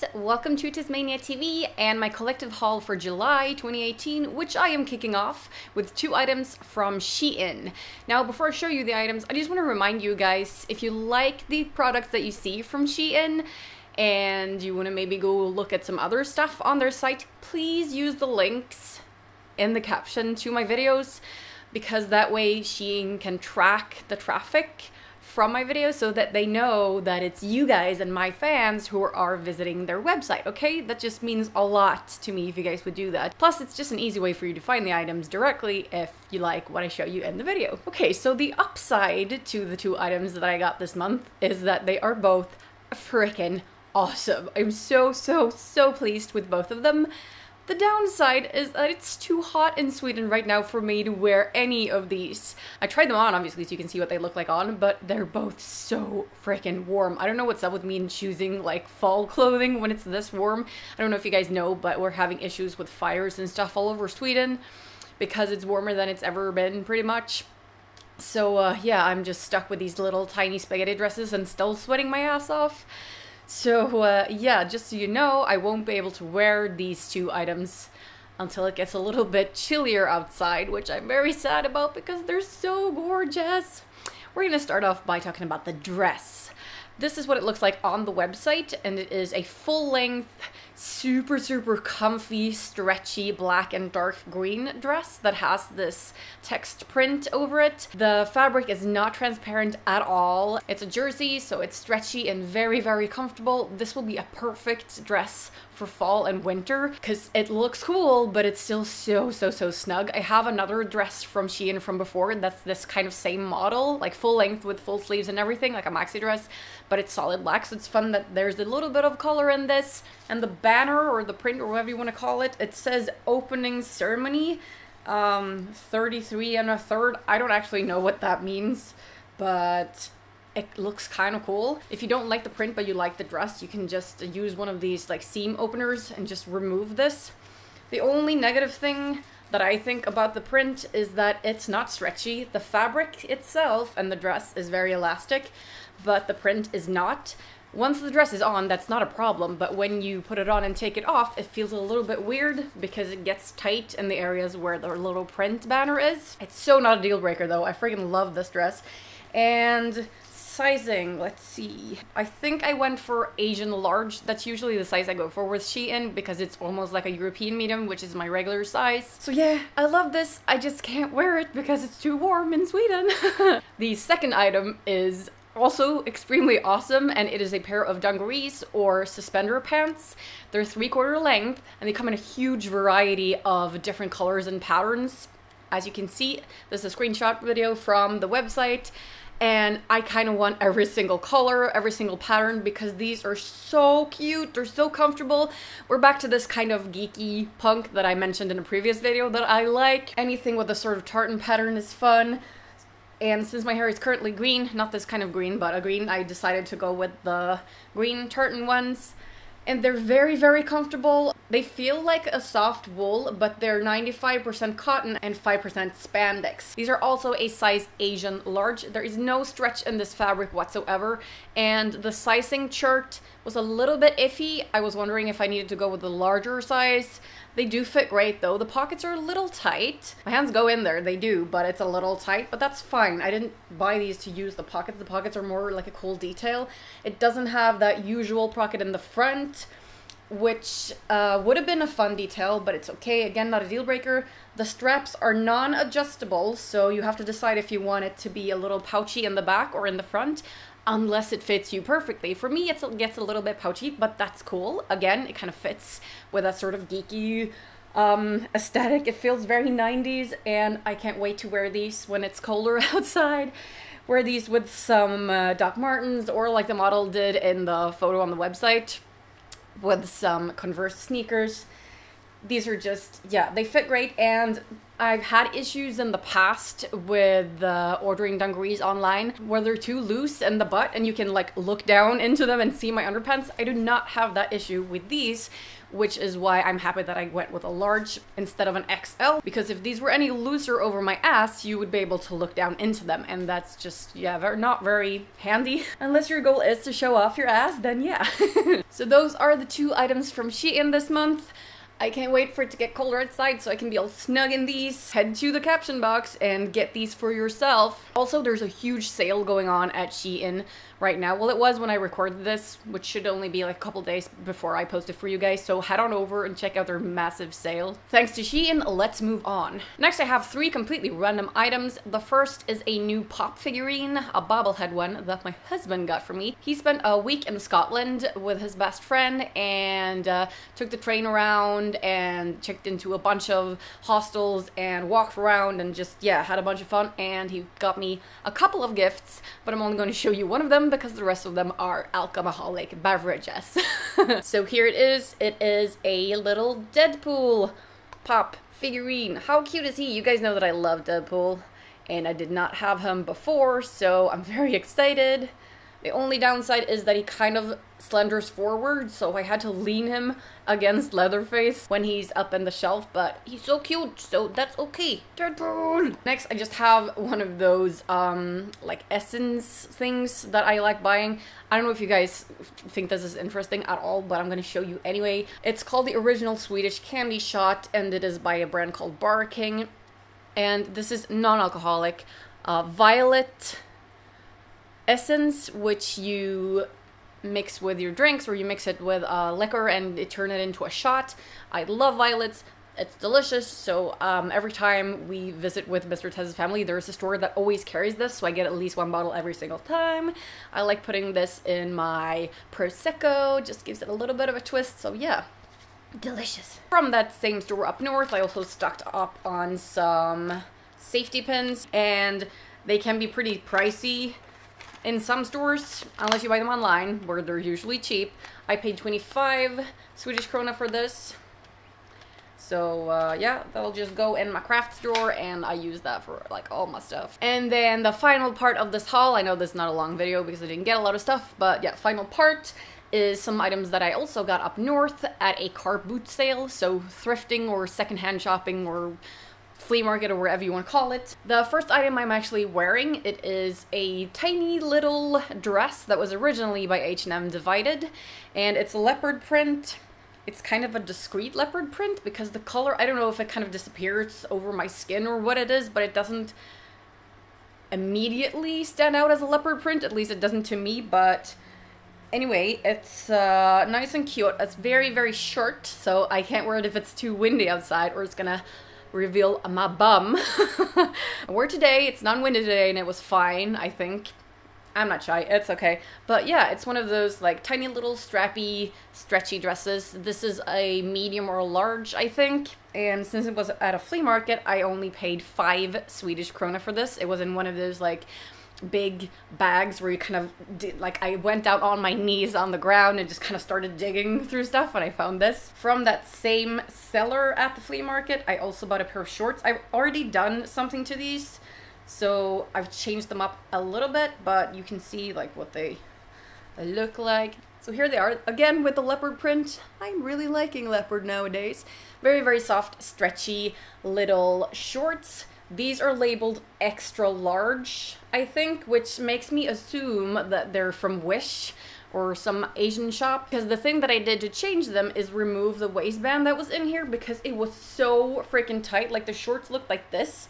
guys, welcome to TezMania TV and my collective haul for July 2018, which I am kicking off with 2 items from Shein. Now, before I show you the items, I just want to remind you guys, if you like the products that you see from Shein and you want to maybe go look at some other stuff on their site, please use the links in the caption to my videos, because that way Shein can track the traffic from my videos so that they know that it's you guys and my fans who are visiting their website, okay? That just means a lot to me if you guys would do that. Plus, it's just an easy way for you to find the items directly if you like what I show you in the video. Okay, so the upside to the 2 items that I got this month is that they are both freaking awesome. I'm so pleased with both of them. The downside is that it's too hot in Sweden right now for me to wear any of these. I tried them on, obviously, so you can see what they look like on, but they're both so freaking warm. I don't know what's up with me in choosing, like, fall clothing when it's this warm. I don't know if you guys know, but we're having issues with fires and stuff all over Sweden because it's warmer than it's ever been, pretty much. So, yeah, I'm just stuck with these little tiny spaghetti dresses and still sweating my ass off. So, yeah, just so you know, I won't be able to wear these 2 items until it gets a little bit chillier outside, which I'm very sad about because they're so gorgeous. We're gonna start off by talking about the dress. This is what it looks like on the website, and it is a full-length, super comfy, stretchy black and dark green dress that has this text print over it. The fabric is not transparent at all. It's a jersey, so it's stretchy and very comfortable. This will be a perfect dress for fall and winter because it looks cool, but it's still so snug. I have another dress from Shein from before that's this kind of same model, like full length with full sleeves and everything, like a maxi dress, but it's solid black, so it's fun that there's a little bit of color in this. And the banner, or the print, or whatever you want to call it, it says opening ceremony 33 1/3. I don't actually know what that means, but it looks kind of cool. If you don't like the print but you like the dress, you can just use one of these like seam openers and just remove this. The only negative thing that I think about the print is that it's not stretchy. The fabric itself and the dress is very elastic, but the print is not. Once the dress is on, that's not a problem, but when you put it on and take it off, it feels a little bit weird because it gets tight in the areas where the little print banner is. It's so not a deal breaker though. I freaking love this dress. And sizing, let's see. I think I went for Asian large. That's usually the size I go for with Shein because it's almost like a European medium, which is my regular size. So yeah, I love this. I just can't wear it because it's too warm in Sweden. The second item is also extremely awesome, and it is a pair of dungarees or suspender pants. They're 3/4 length and they come in a huge variety of different colors and patterns. As you can see, this is a screenshot video from the website, and I kind of want every single color, every single pattern, because these are so cute, they're so comfortable. We're back to this kind of geeky punk that I mentioned in a previous video that I like. Anything with a sort of tartan pattern is fun. And since my hair is currently green, not this kind of green, but a green, I decided to go with the green tartan ones. And they're very comfortable. They feel like a soft wool, but they're 95% cotton and 5% spandex. These are also a size Asian large. There is no stretch in this fabric whatsoever, and the sizing chart was a little bit iffy. I was wondering if I needed to go with the larger size. They do fit great though. The pockets are a little tight. My hands go in there, they do, but it's a little tight, but that's fine. I didn't buy these to use the pockets. The pockets are more like a cool detail. It doesn't have that usual pocket in the front, which would have been a fun detail, but it's okay. Again, not a deal breaker. The straps are non-adjustable, so you have to decide if you want it to be a little pouchy in the back or in the front, unless it fits you perfectly. For me, it gets a little bit pouchy, but that's cool. Again, it kind of fits with that sort of geeky aesthetic. It feels very 90s, and I can't wait to wear these when it's colder outside. Wear these with some Doc Martens, or like the model did in the photo on the website, with some Converse sneakers. These are just, yeah, they fit great, and I've had issues in the past with ordering dungarees online where they're too loose in the butt and you can like look down into them and see my underpants. I do not have that issue with these, which is why I'm happy that I went with a large instead of an XL, because if these were any looser over my ass, you would be able to look down into them, and that's just, yeah, not very handy. Unless your goal is to show off your ass, then yeah. So those are the 2 items from Shein this month. I can't wait for it to get colder outside so I can be all snug in these. Head to the caption box and get these for yourself. Also, there's a huge sale going on at Shein right now. Well, it was when I recorded this, which should only be like a couple days before I post it for you guys. So head on over and check out their massive sale. Thanks to Shein, let's move on. Next, I have 3 completely random items. The first is a new pop figurine, a bobblehead one that my husband got for me. He spent a week in Scotland with his best friend and took the train around and checked into a bunch of hostels and walked around and just, yeah, had a bunch of fun. And he got me a couple of gifts, but I'm only going to show you one of them because the rest of them are alcoholic beverages. So here it is. It is a little Deadpool pop figurine. How cute is he? You guys know that I love Deadpool, and I did not have him before, so I'm very excited. The only downside is that he kind of slenders forward, so I had to lean him against Leatherface when he's up in the shelf, but he's so cute, so that's okay. Deadpool! Next, I just have one of those, like, essence things that I like buying. I don't know if you guys think this is interesting at all, but I'm gonna show you anyway. It's called the Original Swedish Candy Shot, and it is by a brand called Bar King. And this is non-alcoholic, violet essence, which you mix with your drinks, or you mix it with liquor and turn it into a shot. I love violets. It's delicious. So every time we visit with Mr. Tez's family, there's a store that always carries this, so I get at least 1 bottle every single time. I like putting this in my Prosecco, just gives it a little bit of a twist, so yeah. Delicious. From that same store up north, I also stocked up on some safety pins, and they can be pretty pricey in some stores, unless you buy them online, where they're usually cheap. I paid 25 Swedish krona for this. So yeah, that'll just go in my craft store, and I use that for like all my stuff. And then the final part of this haul, I know this is not a long video because I didn't get a lot of stuff, but yeah, final part is some items that I also got up north at a car boot sale, so thrifting or secondhand shopping or flea market or wherever you want to call it. The first item I'm actually wearing, it is a tiny little dress that was originally by H&M Divided, and it's a leopard print. It's kind of a discreet leopard print because the color, I don't know if it kind of disappears over my skin or what it is, but it doesn't immediately stand out as a leopard print, at least it doesn't to me. But anyway, it's nice and cute. It's very, very short, so I can't wear it if it's too windy outside or it's gonna reveal my bum. I wore it today, it's non-windy today, and it was fine, I think. I'm not shy, it's okay. But yeah, it's one of those like tiny little strappy, stretchy dresses. This is a medium or a large, I think. And since it was at a flea market, I only paid 5 Swedish krona for this. It was in one of those like big bags where you kind of did, like, I went out on my knees on the ground and just kind of started digging through stuff, and I found this. From that same seller at the flea market, I also bought a pair of shorts. I've already done something to these, so I've changed them up a little bit, but you can see like what they look like. So here they are, again with the leopard print. I'm really liking leopard nowadays. Very, very soft, stretchy little shorts. These are labeled extra large, I think, which makes me assume that they're from Wish or some Asian shop, because the thing that I did to change them is remove the waistband that was in here because it was so freaking tight. Like, the shorts looked like this.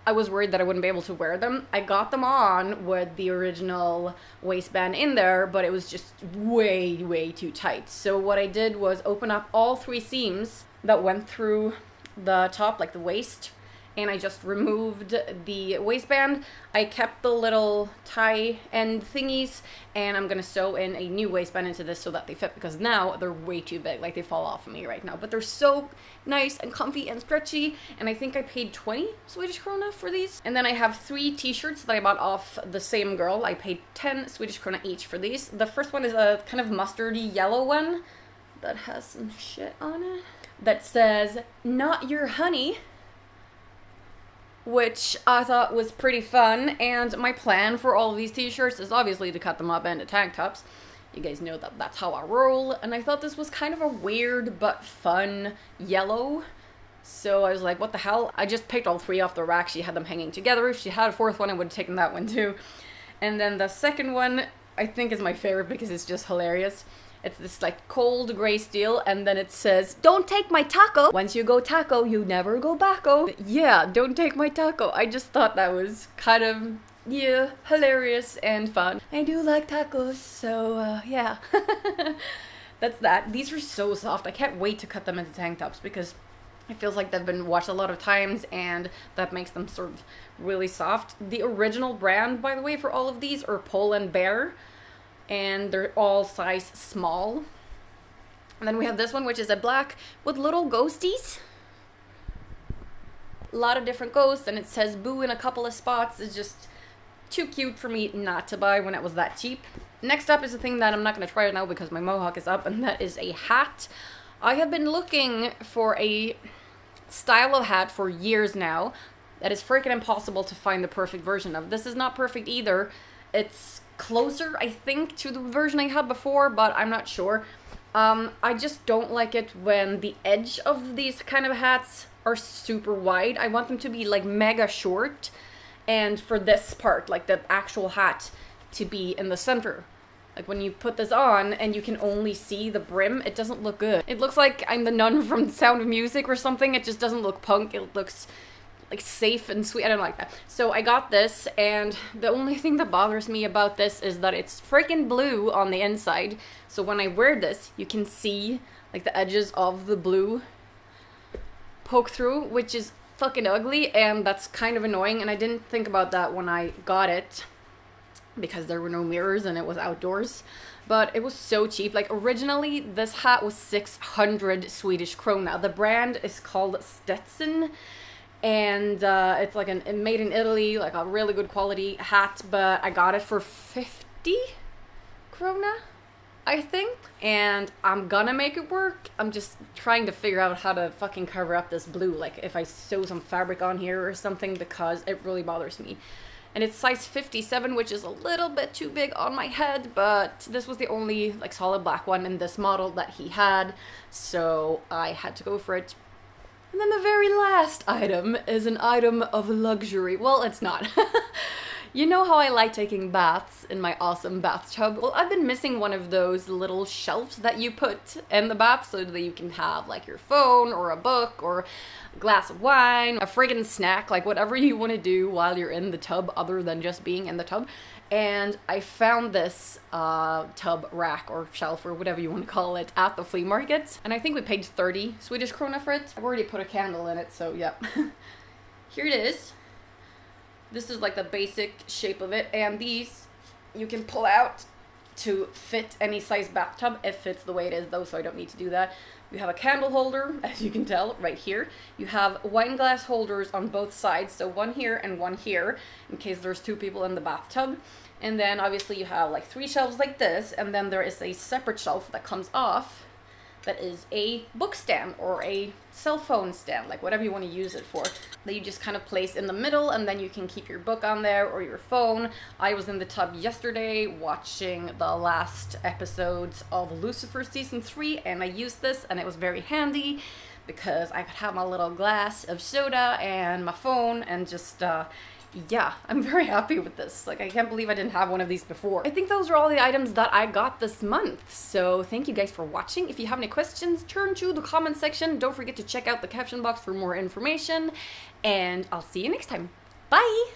I was worried that I wouldn't be able to wear them. I got them on with the original waistband in there, but it was just way, way too tight. So what I did was open up all 3 seams that went through the top, like the waist, and I just removed the waistband. I kept the little tie end thingies, and I'm gonna sew in a new waistband into this so that they fit, because now they're way too big, like they fall off of me right now. But they're so nice and comfy and stretchy, and I think I paid 20 Swedish krona for these. And then I have 3 t-shirts that I bought off the same girl. I paid 10 Swedish krona each for these. The first one is a kind of mustardy yellow one that has some shit on it that says, "Not your honey." which I thought was pretty fun. And my plan for all of these t-shirts is obviously to cut them up into tank tops. You guys know that that's how I roll. And I thought this was kind of a weird but fun yellow. So I was like, what the hell? I just picked all three off the rack. She had them hanging together. If she had a fourth one, I would have taken that one too. And then the second one, I think is my favorite because it's just hilarious. It's this like cold gray steel, and then it says, "Don't take my taco. Once you go taco, you never go backo." Yeah, don't take my taco. I just thought that was kind of, yeah, hilarious and fun. I do like tacos, so yeah. That's that. These are so soft. I can't wait to cut them into tank tops because it feels like they've been washed a lot of times, and that makes them sort of really soft. The original brand, by the way, for all of these are Pull and Bear, and they're all size small. And then we have this one, which is a black with little ghosties. A lot of different ghosts, and it says boo in a couple of spots. It's just too cute for me not to buy when it was that cheap. Next up is a thing that I'm not going to try right now because my mohawk is up, and that is a hat. I have been looking for a style of hat for years now that is freaking impossible to find the perfect version of. This is not perfect either. It's closer, I think, to the version I had before, but I'm not sure. I just don't like it when the edge of these kind of hats are super wide. I want them to be like mega short, and for this part, like the actual hat, to be in the center. Like when you put this on and you can only see the brim, it doesn't look good. It looks like I'm the nun from Sound of Music or something. It just doesn't look punk. It looks like safe and sweet. I don't like that. So I got this, and the only thing that bothers me about this is that it's freaking blue on the inside. So when I wear this, you can see like the edges of the blue poke through, which is fucking ugly, and that's kind of annoying. And I didn't think about that when I got it because there were no mirrors and it was outdoors. But it was so cheap. Like originally this hat was 600 Swedish krona. The brand is called Stetson, and it's like made in Italy, like a really good quality hat, but I got it for 50 krona, I think. And I'm gonna make it work. I'm just trying to figure out how to fucking cover up this blue, like if I sew some fabric on here or something, because it really bothers me. And it's size 57, which is a little bit too big on my head, but this was the only like solid black one in this model that he had, so I had to go for it. And then the very last item is an item of luxury. Well, it's not. You know how I like taking baths in my awesome bathtub? Well, I've been missing one of those little shelves that you put in the bath so that you can have like your phone or a book or a glass of wine, a friggin' snack, like whatever you want to do while you're in the tub other than just being in the tub. And I found this tub rack or shelf or whatever you want to call it at the flea market. And I think we paid 30 Swedish krona for it. I've already put a candle in it, so yeah. Here it is. This is like the basic shape of it, and these you can pull out to fit any size bathtub. It fits the way it is though, so I don't need to do that. You have a candle holder, as you can tell, right here. You have wine glass holders on both sides, so one here and one here, in case there's two people in the bathtub. And then obviously you have like 3 shelves like this, and then there is a separate shelf that comes off that is a book stand or a cell phone stand, like whatever you want to use it for, that you just kind of place in the middle, and then you can keep your book on there or your phone. I was in the tub yesterday watching the last episodes of Lucifer season 3, and I used this, and it was very handy because I could have my little glass of soda and my phone, and just yeah, I'm very happy with this. Like, I can't believe I didn't have one of these before. I think those are all the items that I got this month. So thank you guys for watching. If you have any questions, turn to the comment section. Don't forget to check out the caption box for more information. And I'll see you next time. Bye!